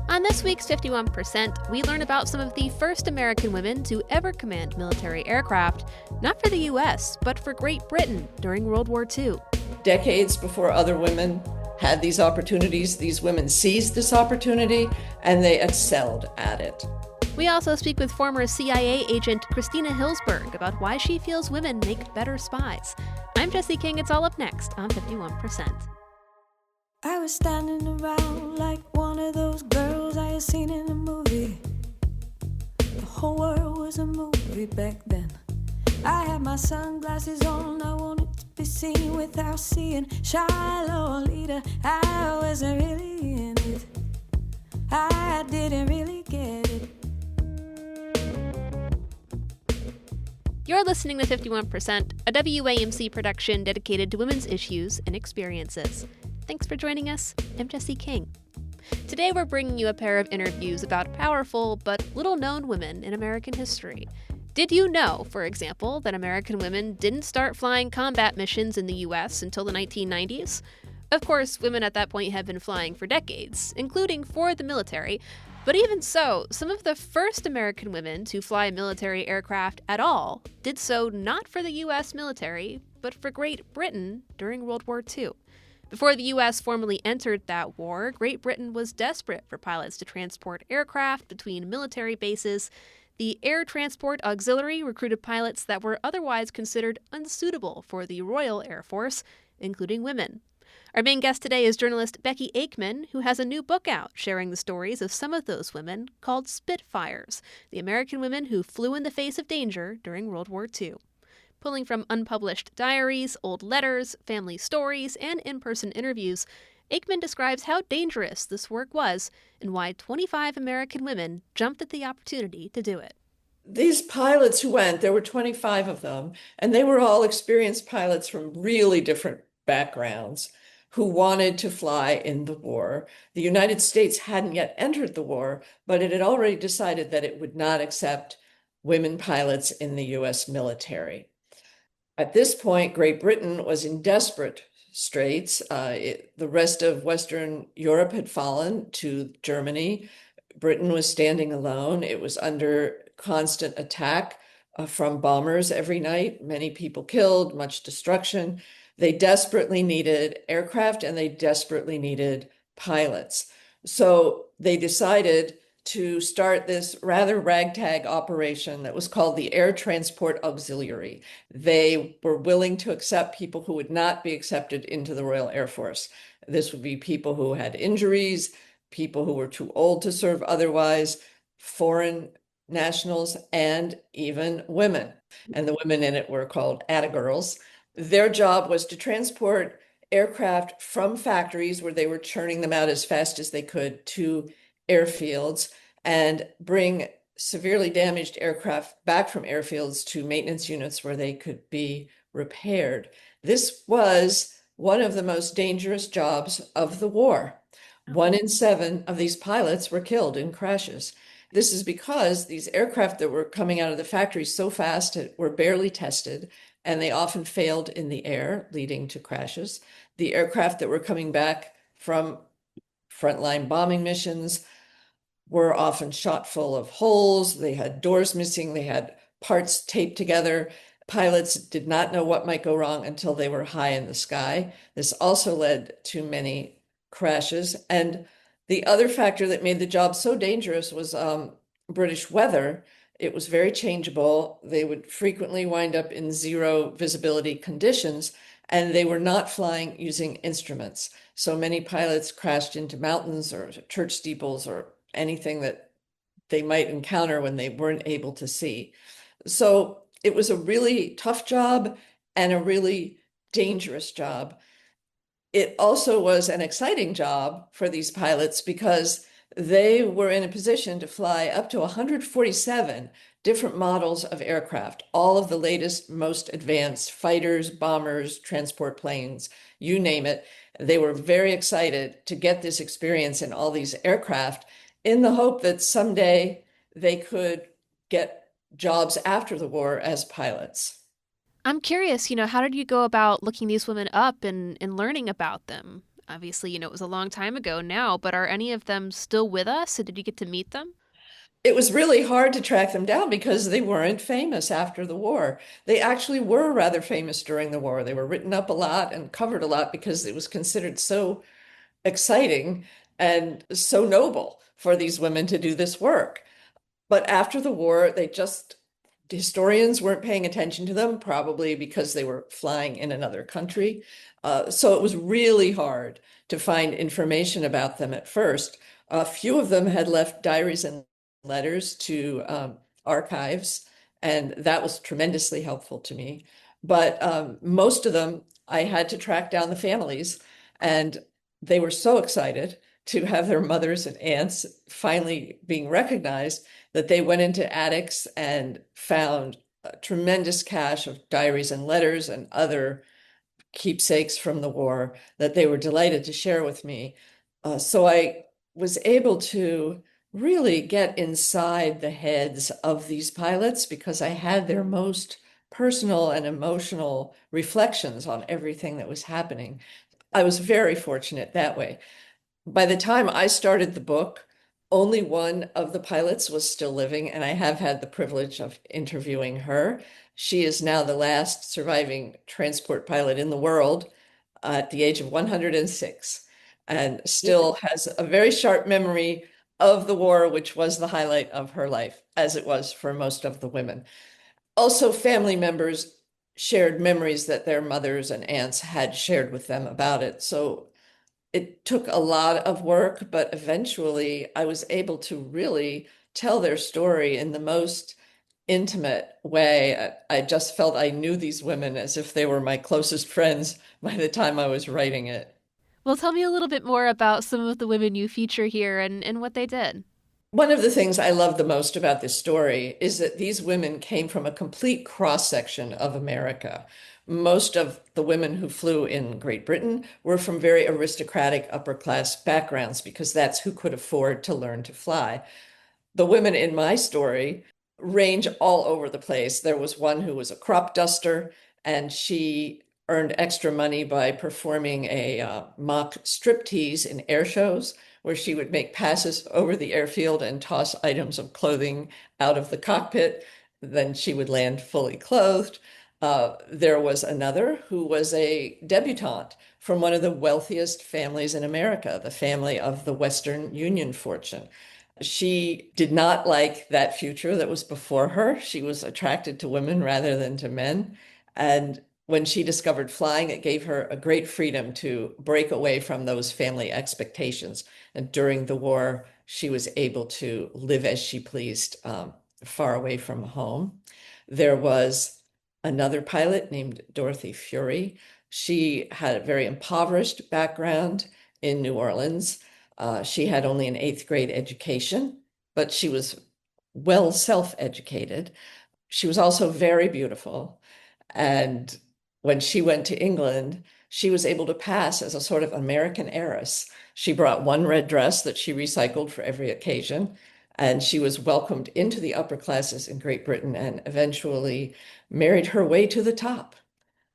On this week's 51%, we learn about some of the first American women to ever command military aircraft, not for the U.S., but for Great Britain during World War II. Decades before other women had these opportunities, these women seized this opportunity, and they excelled at it. We also speak with former CIA agent Christina Hillsberg about why she feels women make better spies. I'm Jessie King. It's all up next on 51%. I was standing around like one of those girls I had seen in a movie. The whole world was a movie back then. I had my sunglasses on, I wanted to be seen without seeing shy Lolita. I wasn't really in it, I didn't really get it. You're listening to 51%, a WAMC production dedicated to women's issues and experiences. Thanks for joining us. I'm Jessie King. Today we're bringing you a pair of interviews about powerful but little-known women in American history. Did you know, for example, that American women didn't start flying combat missions in the U.S. until the 1990s? Of course, women at that point had been flying for decades, including for the military. But even so, some of the first American women to fly military aircraft at all did so not for the U.S. military, but for Great Britain during World War II. Before the U.S. formally entered that war, Great Britain was desperate for pilots to transport aircraft between military bases. The Air Transport Auxiliary recruited pilots that were otherwise considered unsuitable for the Royal Air Force, including women. Our main guest today is journalist Becky Aikman, who has a new book out sharing the stories of some of those women called Spitfires, the American women who flew in the face of danger during World War II. Pulling from unpublished diaries, old letters, family stories, and in-person interviews, Aikman describes how dangerous this work was and why 25 American women jumped at the opportunity to do it. These pilots who went, there were 25 of them, and they were all experienced pilots from really different backgrounds who wanted to fly in the war. The United States hadn't yet entered the war, but it had already decided that it would not accept women pilots in the U.S. military. At this point, Great Britain was in desperate straits. The rest of Western Europe had fallen to Germany. Britain was standing alone. It was under constant attack from bombers every night. Many people killed, much destruction. They desperately needed aircraft and they desperately needed pilots. So they decided to start this rather ragtag operation that was called the Air Transport Auxiliary. They were willing to accept people who would not be accepted into the Royal Air Force. This would be people who had injuries, people who were too old to serve otherwise, foreign nationals, and even women. And the women in it were called Attagirls. Their job was to transport aircraft from factories where they were churning them out as fast as they could to airfields and bring severely damaged aircraft back from airfields to maintenance units where they could be repaired. This was one of the most dangerous jobs of the war. 1 in 7 of these pilots were killed in crashes. This is because these aircraft that were coming out of the factories so fast were barely tested, and they often failed in the air, leading to crashes. The aircraft that were coming back from frontline bombing missions were often shot full of holes. They had doors missing. They had parts taped together. Pilots did not know what might go wrong until they were high in the sky. This also led to many crashes. And the other factor that made the job so dangerous was British weather. It was very changeable. They would frequently wind up in zero visibility conditions, and they were not flying using instruments. So many pilots crashed into mountains or church steeples or anything that they might encounter when they weren't able to see. So it was a really tough job and a really dangerous job. It also was an exciting job for these pilots because they were in a position to fly up to 147 different models of aircraft, all of the latest, most advanced fighters, bombers, transport planes, you name it. They were very excited to get this experience in all these aircraft in the hope that someday they could get jobs after the war as pilots. I'm curious, how did you go about looking these women up and learning about them? Obviously, it was a long time ago now, but are any of them still with us? Did you get to meet them? It was really hard to track them down because they weren't famous after the war. They actually were rather famous during the war. They were written up a lot and covered a lot because it was considered so exciting and so noble for these women to do this work. But after the war, historians weren't paying attention to them, probably because they were flying in another country. So it was really hard to find information about them at first. A few of them had left diaries and letters to archives, and that was tremendously helpful to me. But most of them, I had to track down the families, and they were so excited to have their mothers and aunts finally being recognized that they went into attics and found a tremendous cache of diaries and letters and other keepsakes from the war that they were delighted to share with me. So I was able to really get inside the heads of these pilots because I had their most personal and emotional reflections on everything that was happening. I was very fortunate that way. By the time I started the book, only one of the pilots was still living, and I have had the privilege of interviewing her. She is now the last surviving transport pilot in the world at the age of 106, and still has a very sharp memory of the war, which was the highlight of her life, as it was for most of the women. Also, family members shared memories that their mothers and aunts had shared with them about it. So it took a lot of work, but eventually I was able to really tell their story in the most intimate way. I just felt I knew these women as if they were my closest friends by the time I was writing it. Well, tell me a little bit more about some of the women you feature here and what they did. One of the things I love the most about this story is that these women came from a complete cross-section of America. Most of the women who flew in Great Britain were from very aristocratic upper-class backgrounds because that's who could afford to learn to fly. The women in my story range all over the place. There was one who was a crop duster, and she earned extra money by performing a mock striptease in air shows, where she would make passes over the airfield and toss items of clothing out of the cockpit. Then she would land fully clothed. There was another who was a debutante from one of the wealthiest families in America, the family of the Western Union fortune. She did not like that future that was before her. She was attracted to women rather than to men. And when she discovered flying, it gave her a great freedom to break away from those family expectations. And during the war, she was able to live as she pleased, far away from home. There was another pilot named Dorothy Fury. She had a very impoverished background in New Orleans. She had only an 8th grade education, but she was well self-educated. She was also very beautiful. And when she went to England, she was able to pass as a sort of American heiress. She brought one red dress that she recycled for every occasion, and she was welcomed into the upper classes in Great Britain and eventually married her way to the top.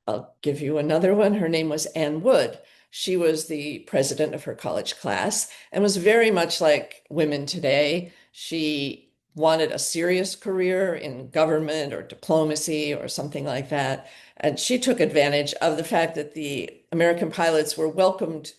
I'll give you another one. Her name was Anne Wood. She was the president of her college class and was very much like women today. She wanted a serious career in government or diplomacy or something like that. And she took advantage of the fact that the American pilots were welcomed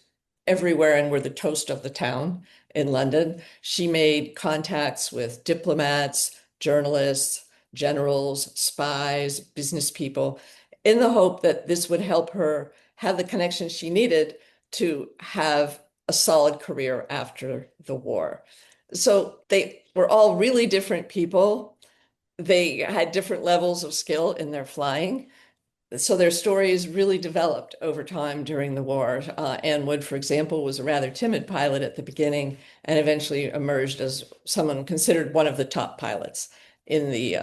everywhere and were the toast of the town in London. She made contacts with diplomats, journalists, generals, spies, business people, in the hope that this would help her have the connections she needed to have a solid career after the war. So they were all really different people. They had different levels of skill in their flying. So their stories really developed over time during the war. Anne Wood, for example, was a rather timid pilot at the beginning and eventually emerged as someone considered one of the top pilots in the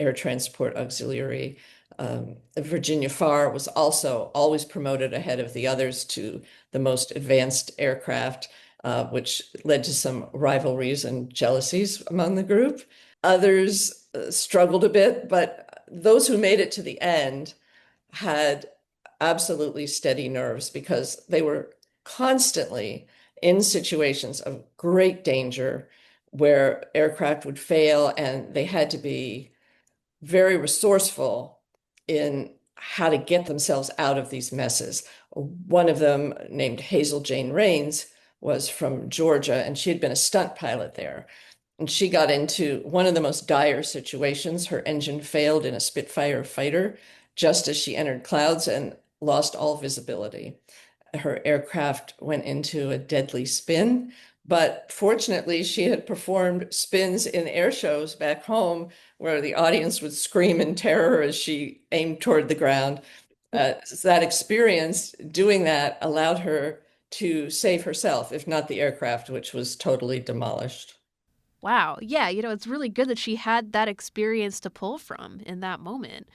Air Transport Auxiliary. Virginia Farr was also always promoted ahead of the others to the most advanced aircraft, which led to some rivalries and jealousies among the group. Others struggled a bit, but those who made it to the end had absolutely steady nerves because they were constantly in situations of great danger where aircraft would fail, and they had to be very resourceful in how to get themselves out of these messes. One of them, named Hazel Jane Raines, was from Georgia, and she had been a stunt pilot there. And she got into one of the most dire situations. Her engine failed in a Spitfire fighter just as she entered clouds and lost all visibility. Her aircraft went into a deadly spin, but fortunately, she had performed spins in air shows back home where the audience would scream in terror as she aimed toward the ground. So that experience doing that allowed her to save herself, if not the aircraft, which was totally demolished. Wow. Yeah, it's really good that she had that experience to pull from in that moment.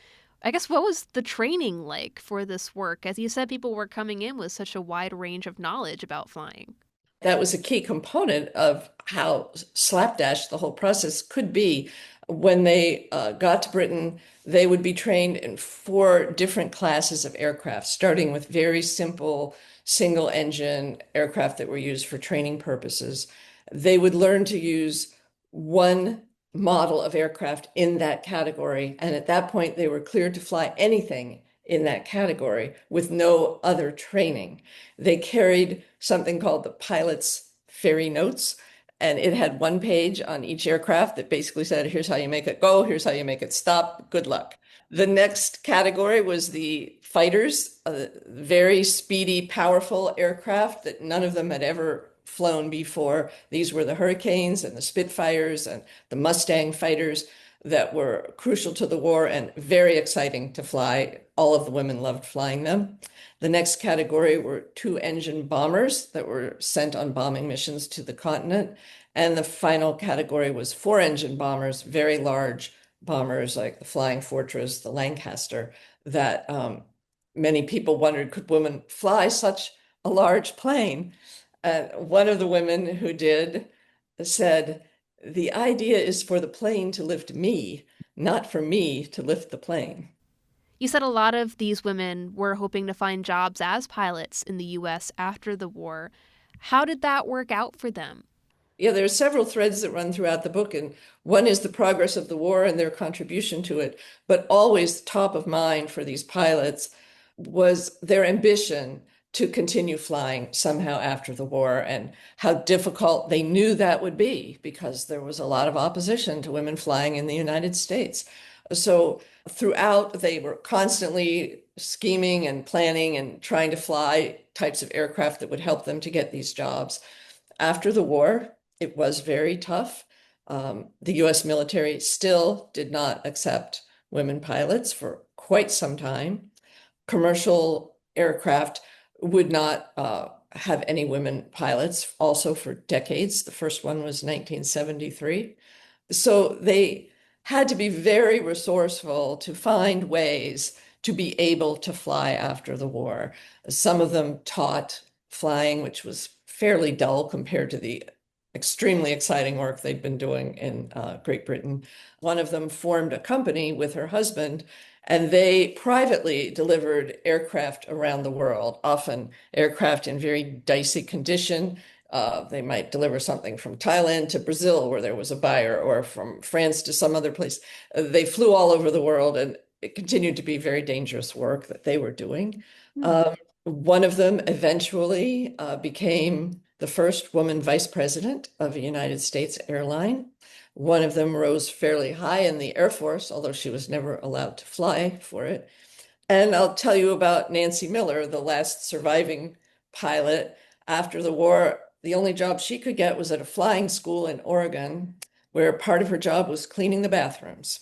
I guess what was the training like for this work? As you said, people were coming in with such a wide range of knowledge about flying. That was a key component of how slapdash the whole process could be. When they got to Britain, they would be trained in 4 different classes of aircraft, starting with very simple single engine aircraft that were used for training purposes. They would learn to use one model of aircraft in that category. And at that point, they were cleared to fly anything in that category with no other training. They carried something called the pilot's ferry notes, and it had one page on each aircraft that basically said, here's how you make it go, here's how you make it stop, good luck. The next category was the fighters, very speedy, powerful aircraft that none of them had ever flown before. These were the Hurricanes and the Spitfires and the Mustang fighters that were crucial to the war and very exciting to fly. All of the women loved flying them. The next category were 2-engine bombers that were sent on bombing missions to the continent. And the final category was 4-engine bombers, very large bombers like the Flying Fortress, the Lancaster, that many people wondered, could women fly such a large plane? One of the women who did said, the idea is for the plane to lift me, not for me to lift the plane. You said a lot of these women were hoping to find jobs as pilots in the U.S. after the war. How did that work out for them? Yeah, there are several threads that run throughout the book, and one is the progress of the war and their contribution to it. But always top of mind for these pilots was their ambition to continue flying somehow after the war, and how difficult they knew that would be because there was a lot of opposition to women flying in the United States. So throughout, they were constantly scheming and planning and trying to fly types of aircraft that would help them to get these jobs. After the war, it was very tough. The US military still did not accept women pilots for quite some time. Commercial aircraft would not have any women pilots also for decades. The first one was 1973. So they had to be very resourceful to find ways to be able to fly after the war. Some of them taught flying, which was fairly dull compared to the extremely exciting work they'd been doing in Great Britain. One of them formed a company with her husband, and they privately delivered aircraft around the world, often aircraft in very dicey condition. They might deliver something from Thailand to Brazil where there was a buyer, or from France to some other place. They flew all over the world, and it continued to be very dangerous work that they were doing. One of them eventually became the first woman vice president of a United States airline. One of them rose fairly high in the Air Force, although she was never allowed to fly for it. And I'll tell you about Nancy Miller, the last surviving pilot. After the war, the only job she could get was at a flying school in Oregon, where part of her job was cleaning the bathrooms.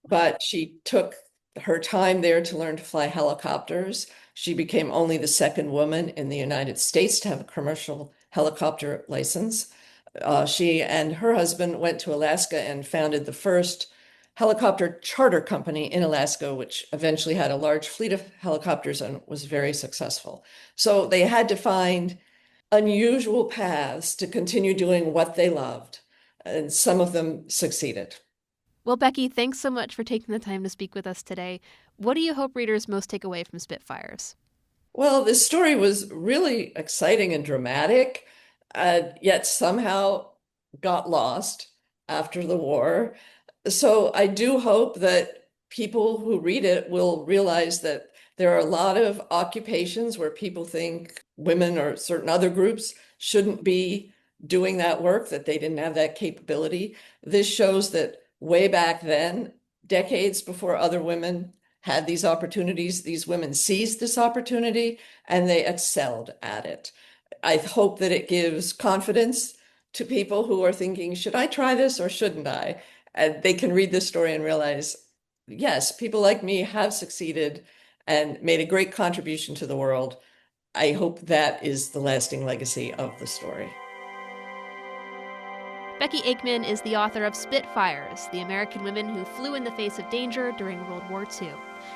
But she took her time there to learn to fly helicopters. She became only the second woman in the United States to have a commercial helicopter license. She and her husband went to Alaska and founded the first helicopter charter company in Alaska, which eventually had a large fleet of helicopters and was very successful. So they had to find unusual paths to continue doing what they loved, and some of them succeeded. Well, Becky, thanks so much for taking the time to speak with us today. What do you hope readers most take away from Spitfires? Well, this story was really exciting and dramatic, yet somehow got lost after the war. So I do hope that people who read it will realize that there are a lot of occupations where people think women or certain other groups shouldn't be doing that work, that they didn't have that capability. This shows that way back then, decades before other women had these opportunities, these women seized this opportunity and they excelled at it. I hope that it gives confidence to people who are thinking, should I try this or shouldn't I? And they can read this story and realize, yes, people like me have succeeded and made a great contribution to the world. I hope that is the lasting legacy of the story. Becky Aikman is the author of Spitfires, the American women who flew in the face of danger during World War II.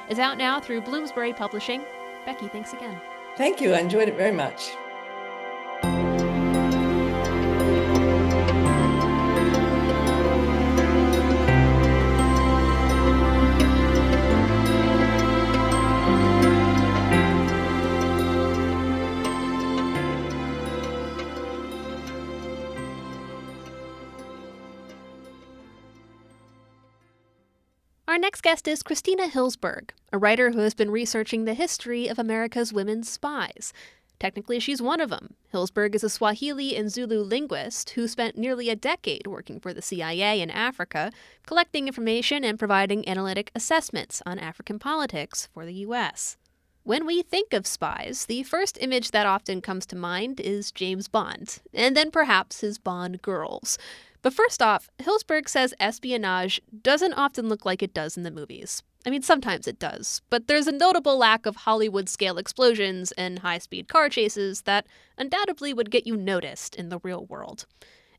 It's out now through Bloomsbury Publishing. Becky, thanks again. Thank you. I enjoyed it very much. Our next guest is Christina Hillsberg, a writer who has been researching the history of America's women's spies. Technically, she's one of them. Hillsberg is a Swahili and Zulu linguist who spent nearly a decade working for the CIA in Africa, collecting information and providing analytic assessments on African politics for the U.S. When we think of spies, the first image that often comes to mind is James Bond, and then perhaps his Bond girls. But first off, Hillsberg says espionage doesn't often look like it does in the movies. I mean, sometimes it does, but there's a notable lack of Hollywood-scale explosions and high-speed car chases that undoubtedly would get you noticed in the real world.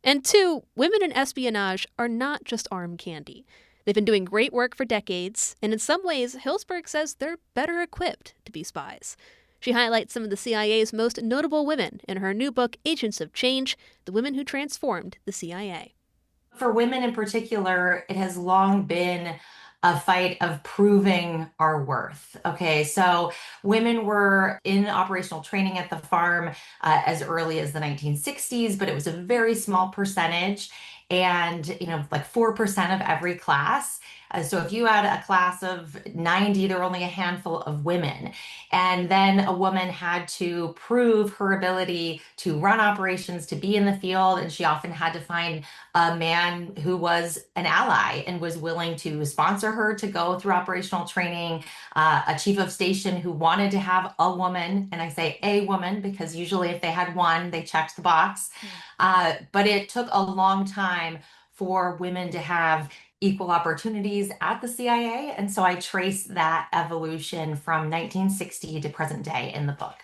And two, women in espionage are not just arm candy. They've been doing great work for decades, and in some ways, Hillsberg says they're better equipped to be spies. She highlights some of the CIA's most notable women in her new book, Agents of Change, The Women Who Transformed the CIA. For women in particular, it has long been a fight of proving our worth. Okay, so women were in operational training at the farm as early as the 1960s, but it was a very small percentage. And, like 4% of every class. So if you had a class of 90, there were only a handful of women. And then a woman had to prove her ability to run operations, to be in the field. And she often had to find a man who was an ally and was willing to sponsor her to go through operational training, a chief of station who wanted to have a woman. And I say a woman because usually if they had one, they checked the box. But it took a long time for women to have equal opportunities at the CIA. And so I trace that evolution from 1960 to present day in the book.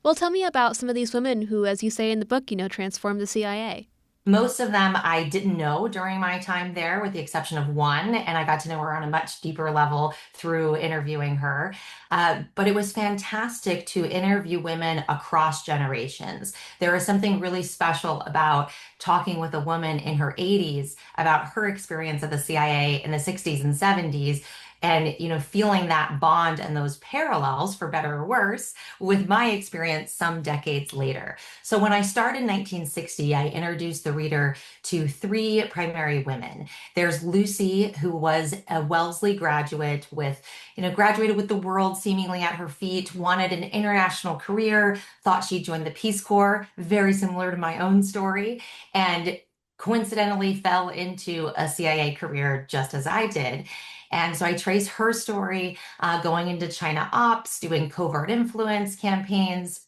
Well, tell me about some of these women who, as you say in the book, transformed the CIA. Most of them I didn't know during my time there, with the exception of one, and I got to know her on a much deeper level through interviewing her. But it was fantastic to interview women across generations. There is something really special about talking with a woman in her 80s about her experience at the CIA in the 60s and 70s. And, feeling that bond and those parallels, for better or worse, with my experience some decades later. So when I started in 1960, I introduced the reader to three primary women. There's Lucy, who was a Wellesley graduate graduated with the world seemingly at her feet, wanted an international career, thought she'd join the Peace Corps, very similar to my own story, and coincidentally fell into a CIA career just as I did. And so I trace her story going into China ops, doing covert influence campaigns.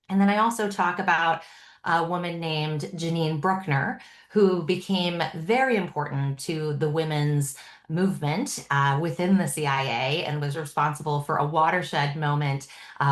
And then I also talk about a woman named Janine Bruckner, who became very important to the women's movement within the CIA and was responsible for a watershed moment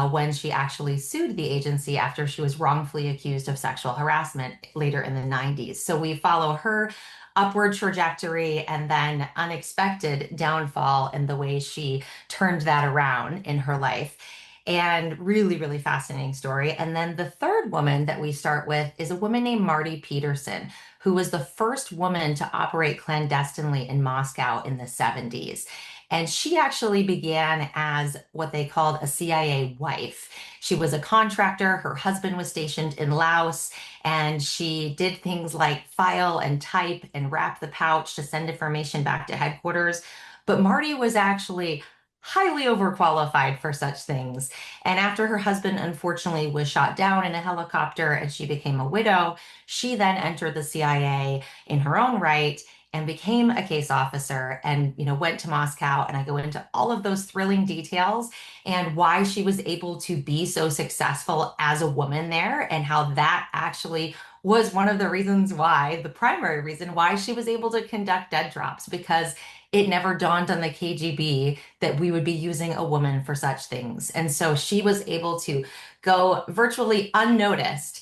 when she actually sued the agency after she was wrongfully accused of sexual harassment later in the 90s. So we follow her upward trajectory and then unexpected downfall in the way she turned that around in her life. And really, really fascinating story. And then the third woman that we start with is a woman named Marty Peterson, who was the first woman to operate clandestinely in Moscow in the 70s. And she actually began as what they called a CIA wife. She was a contractor. Her husband was stationed in Laos, and she did things like file and type and wrap the pouch to send information back to headquarters. But Marty was actually highly overqualified for such things. And after her husband unfortunately was shot down in a helicopter and she became a widow, she then entered the CIA in her own right and became a case officer and went to Moscow. And I go into all of those thrilling details and why she was able to be so successful as a woman there, and how that actually was one of the reasons why, the primary reason why she was able to conduct dead drops, because it never dawned on the KGB that we would be using a woman for such things. And so she was able to go virtually unnoticed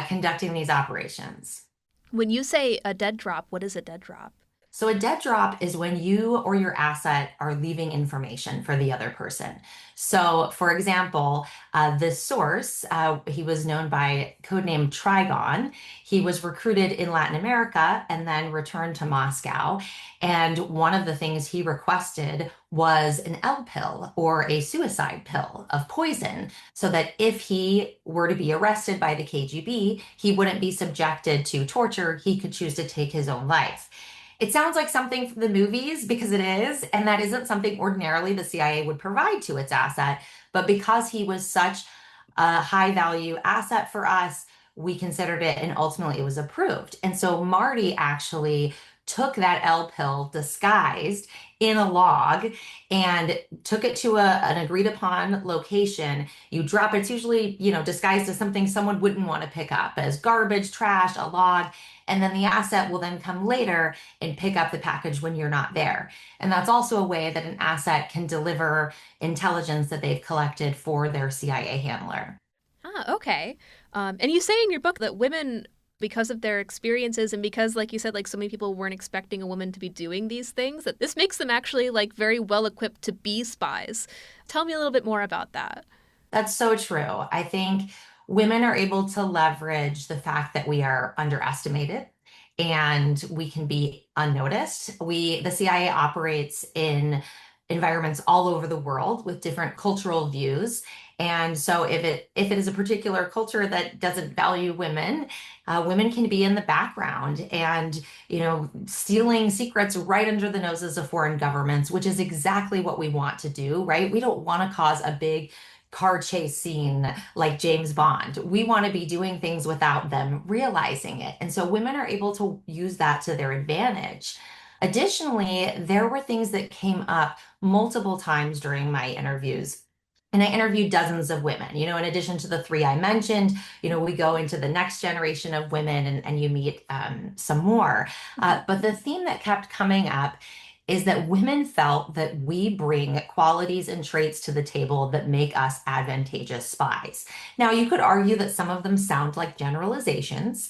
conducting these operations. When you say a dead drop, what is a dead drop? So a dead drop is when you or your asset are leaving information for the other person. So for example, the source, he was known by codename Trigon. He was recruited in Latin America and then returned to Moscow. And one of the things he requested was an L pill, or a suicide pill of poison, so that if he were to be arrested by the KGB, he wouldn't be subjected to torture. He could choose to take his own life. It sounds like something from the movies, because it is, and that isn't something ordinarily the CIA would provide to its asset. But because he was such a high value asset for us, we considered it, and ultimately it was approved. And so Marty actually took that L pill disguised in a log and took it to an agreed upon location. You drop it. It's usually, disguised as something someone wouldn't want to pick up, as garbage, trash, a log. And then the asset will then come later and pick up the package when you're not there. And that's also a way that an asset can deliver intelligence that they've collected for their CIA handler. Ah, okay. And you say in your book that women, because of their experiences and because, like you said, like so many people weren't expecting a woman to be doing these things, that this makes them actually like very well equipped to be spies. Tell me a little bit more about that. That's so true. I think women are able to leverage the fact that we are underestimated and we can be unnoticed. The CIA operates in environments all over the world with different cultural views. And so if it is a particular culture that doesn't value women, women can be in the background and, stealing secrets right under the noses of foreign governments, which is exactly what we want to do, right? We don't want to cause a big car chase scene like James Bond. We want to be doing things without them realizing it. And so women are able to use that to their advantage. Additionally, there were things that came up multiple times during my interviews. And I interviewed dozens of women, in addition to the three I mentioned, we go into the next generation of women and you meet some more. But the theme that kept coming up is that women felt that we bring qualities and traits to the table that make us advantageous spies. Now, you could argue that some of them sound like generalizations,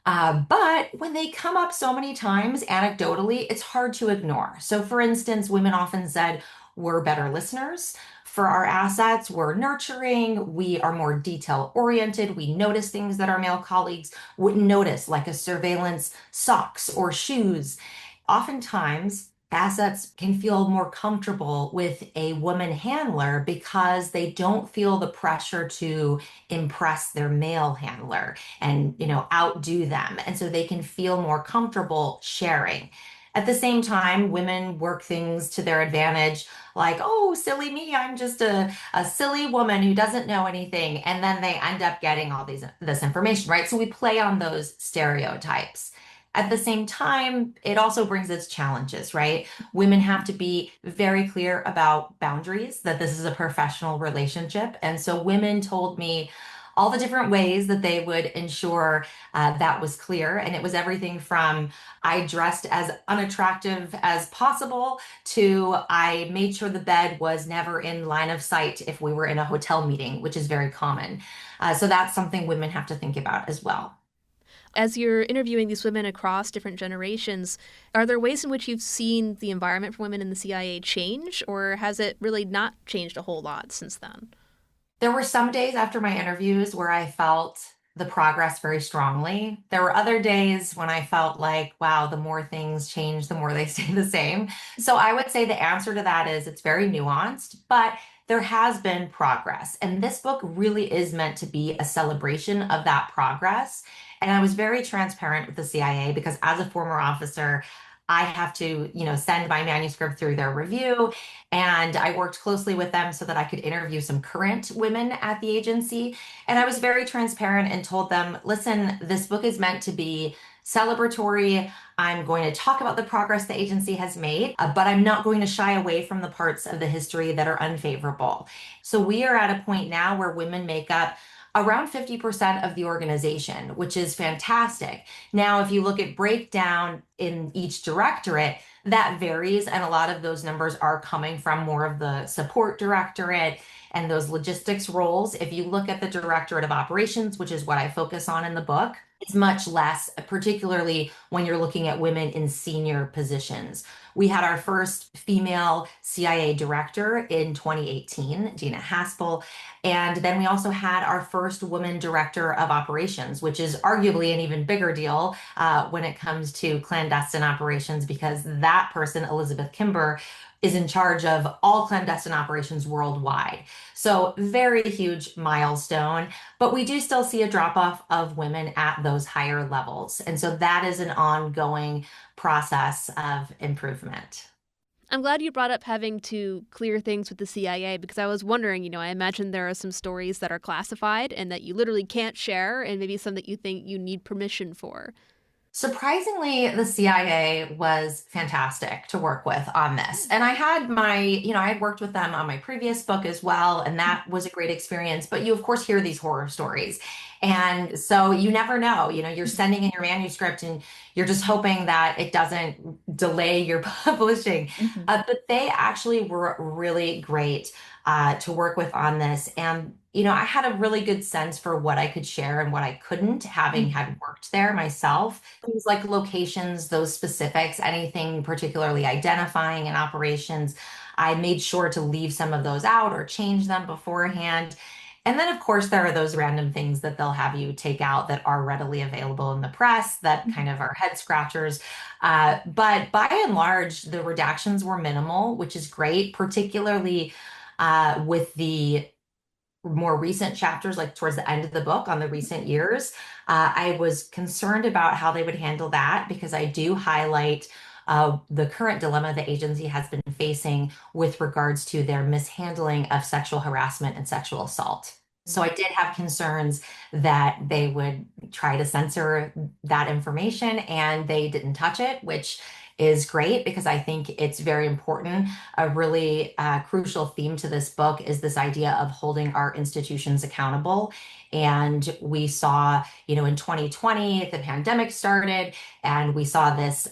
but when they come up so many times anecdotally, it's hard to ignore. So for instance, women often said, we're better listeners for our assets, we're nurturing, we are more detail-oriented, we notice things that our male colleagues wouldn't notice, like a surveillance socks or shoes. Oftentimes, assets can feel more comfortable with a woman handler because they don't feel the pressure to impress their male handler and, outdo them. And so they can feel more comfortable sharing. At the same time, women work things to their advantage, like, oh, silly me, I'm just a silly woman who doesn't know anything. And then they end up getting all this information, right? So we play on those stereotypes. At the same time, it also brings its challenges, right? Women have to be very clear about boundaries, that this is a professional relationship. And so women told me all the different ways that they would ensure that was clear. And it was everything from I dressed as unattractive as possible to I made sure the bed was never in line of sight if we were in a hotel meeting, which is very common. So that's something women have to think about as well. As you're interviewing these women across different generations, are there ways in which you've seen the environment for women in the CIA change, or has it really not changed a whole lot since then? There were some days after my interviews where I felt the progress very strongly. There were other days when I felt like, wow, the more things change, the more they stay the same. So I would say the answer to that is it's very nuanced, but there has been progress. And this book really is meant to be a celebration of that progress. And I was very transparent with the CIA because as a former officer, I have to, send my manuscript through their review. And I worked closely with them so that I could interview some current women at the agency. And I was very transparent and told them, listen, this book is meant to be celebratory. I'm going to talk about the progress the agency has made, but I'm not going to shy away from the parts of the history that are unfavorable. So we are at a point now where women make up around 50% of the organization, which is fantastic. Now, if you look at breakdown in each directorate, that varies, and a lot of those numbers are coming from more of the support directorate and those logistics roles. If you look at the Directorate of Operations, which is what I focus on in the book, it's much less, particularly when you're looking at women in senior positions. We had our first female CIA director in 2018, Gina Haspel. And then we also had our first woman director of operations, which is arguably an even bigger deal when it comes to clandestine operations, because that person, Elizabeth Kimber, is in charge of all clandestine operations worldwide. So very huge milestone, but we do still see a drop off of women at those higher levels. And so that is an ongoing process of improvement. I'm glad you brought up having to clear things with the CIA because I was wondering, I imagine there are some stories that are classified and that you literally can't share and maybe some that you think you need permission for. Surprisingly, the CIA was fantastic to work with on this. And I had I had worked with them on my previous book as well, and that was a great experience. But you, of course, hear these horror stories. And so you never know, you're sending in your manuscript and you're just hoping that it doesn't delay your publishing. But they actually were really great to work with on this. And I had a really good sense for what I could share and what I couldn't, having had worked there myself. Things like locations, those specifics, anything particularly identifying in operations, I made sure to leave some of those out or change them beforehand. And then, of course, there are those random things that they'll have you take out that are readily available in the press that kind of are head scratchers. But by and large, the redactions were minimal, which is great, particularly with the more recent chapters, like towards the end of the book on the recent years. I was concerned about how they would handle that because I do highlight the current dilemma the agency has been facing with regards to their mishandling of sexual harassment and sexual assault. So I did have concerns that they would try to censor that information, and they didn't touch it, which is great because I think it's very important. A really crucial theme to this book is this idea of holding our institutions accountable. And we saw, in 2020, the pandemic started, and we saw this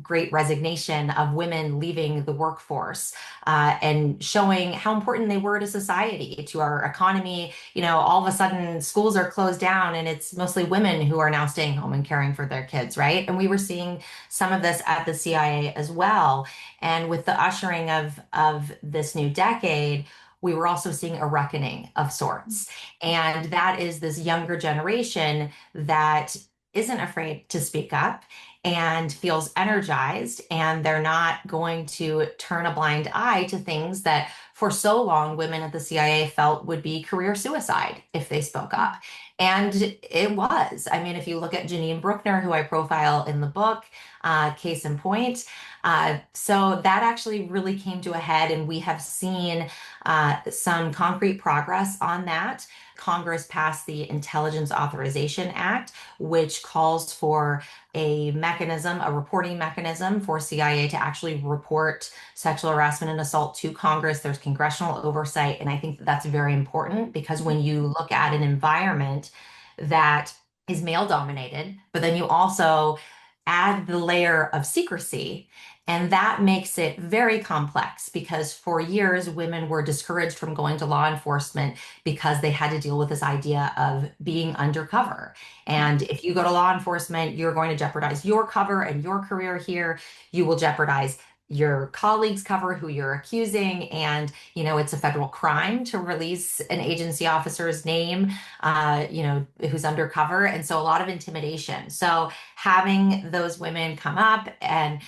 great resignation of women leaving the workforce and showing how important they were to society, to our economy. All of a sudden, schools are closed down, and it's mostly women who are now staying home and caring for their kids, right? And we were seeing some of this at the CIA as well. And with the ushering of this new decade, we were also seeing a reckoning of sorts. And that is this younger generation that isn't afraid to speak up and feels energized, and they're not going to turn a blind eye to things that for so long women at the CIA felt would be career suicide if they spoke up. And it was. I mean, if you look at Janine Bruckner, who I profile in the book, case in point, so that actually really came to a head, and we have seen some concrete progress on that. Congress passed the Intelligence Authorization Act, which calls for a mechanism, a reporting mechanism for CIA to actually report sexual harassment and assault to Congress. There's congressional oversight, and I think that's very important because when you look at an environment that is male dominated, but then you also add the layer of secrecy, and that makes it very complex because for years, women were discouraged from going to law enforcement because they had to deal with this idea of being undercover. And if you go to law enforcement, you're going to jeopardize your cover and your career here. You will jeopardize your colleagues cover who you're accusing, and it's a federal crime to release an agency officer's name, who's undercover, and so a lot of intimidation. So having those women come up and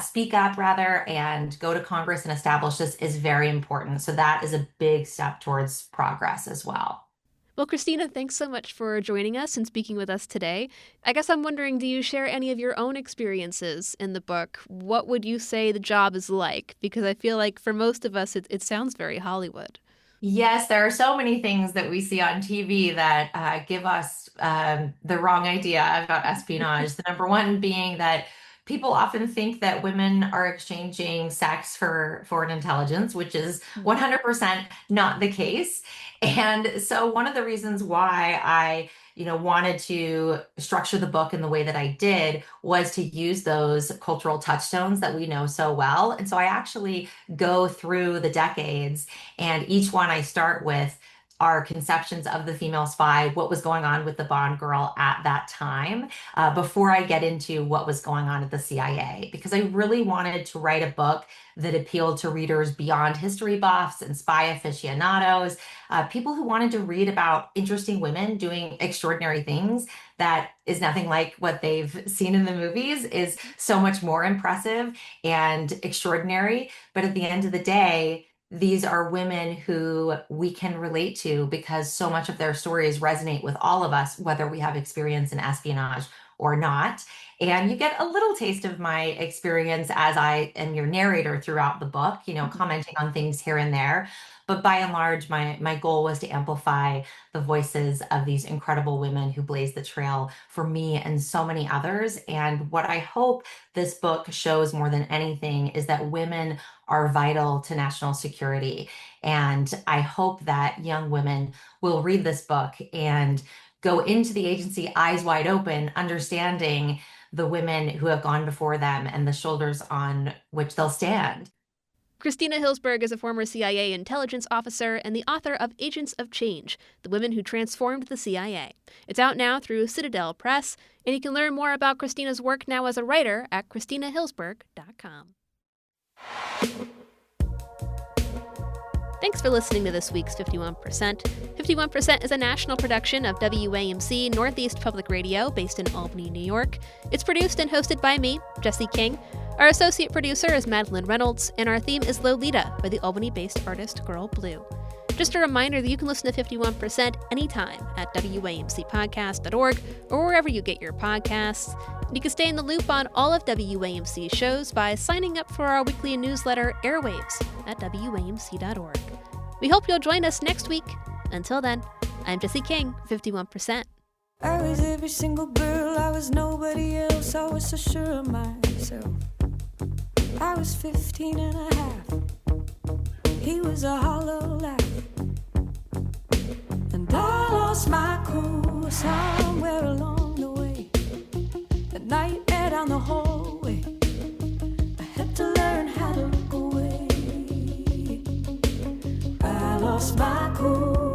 speak up rather, and go to Congress and establish this is very important. So that is a big step towards progress as well. Well, Christina, thanks so much for joining us and speaking with us today. I guess I'm wondering, do you share any of your own experiences in the book? What would you say the job is like? Because I feel like for most of us, it sounds very Hollywood. Yes, there are so many things that we see on TV that give us the wrong idea about espionage. The number one being that people often think that women are exchanging sex for foreign intelligence, which is 100% not the case. And so one of the reasons why I wanted to structure the book in the way that I did was to use those cultural touchstones that we know so well. And so I actually go through the decades, and each one I start with our conceptions of the female spy, what was going on with the Bond girl at that time, before I get into what was going on at the CIA, because I really wanted to write a book that appealed to readers beyond history buffs and spy aficionados, people who wanted to read about interesting women doing extraordinary things that is nothing like what they've seen in the movies, is so much more impressive and extraordinary. But at the end of the day, these are women who we can relate to because so much of their stories resonate with all of us, whether we have experience in espionage or not. And you get a little taste of my experience as I am your narrator throughout the book, commenting on things here and there. But by and large, my goal was to amplify the voices of these incredible women who blazed the trail for me and so many others. And what I hope this book shows more than anything is that women are vital to national security. And I hope that young women will read this book and go into the agency eyes wide open, understanding the women who have gone before them and the shoulders on which they'll stand. Christina Hillsberg is a former CIA intelligence officer and the author of Agents of Change, The Women Who Transformed the CIA. It's out now through Citadel Press, and you can learn more about Christina's work now as a writer at ChristinaHillsberg.com. Thanks for listening to this week's 51%. 51% is a national production of WAMC Northeast Public Radio based in Albany, New York. It's produced and hosted by me, Jesse King. Our associate producer is Madeleine Reynolds, and our theme is Lolita by the Albany-based artist Girl Blue. Just a reminder that you can listen to 51% anytime at WAMCpodcast.org or wherever you get your podcasts. And you can stay in the loop on all of WAMC's shows by signing up for our weekly newsletter, Airwaves, at WAMC.org. We hope you'll join us next week. Until then, I'm Jesse King, 51%. I was every single girl, I was nobody else, I was so sure of myself. I was 15 and a half, he was a hollow laugh. And I lost my cool somewhere along the way. The nightmare down the hallway, I had to learn how to look away. I lost my cool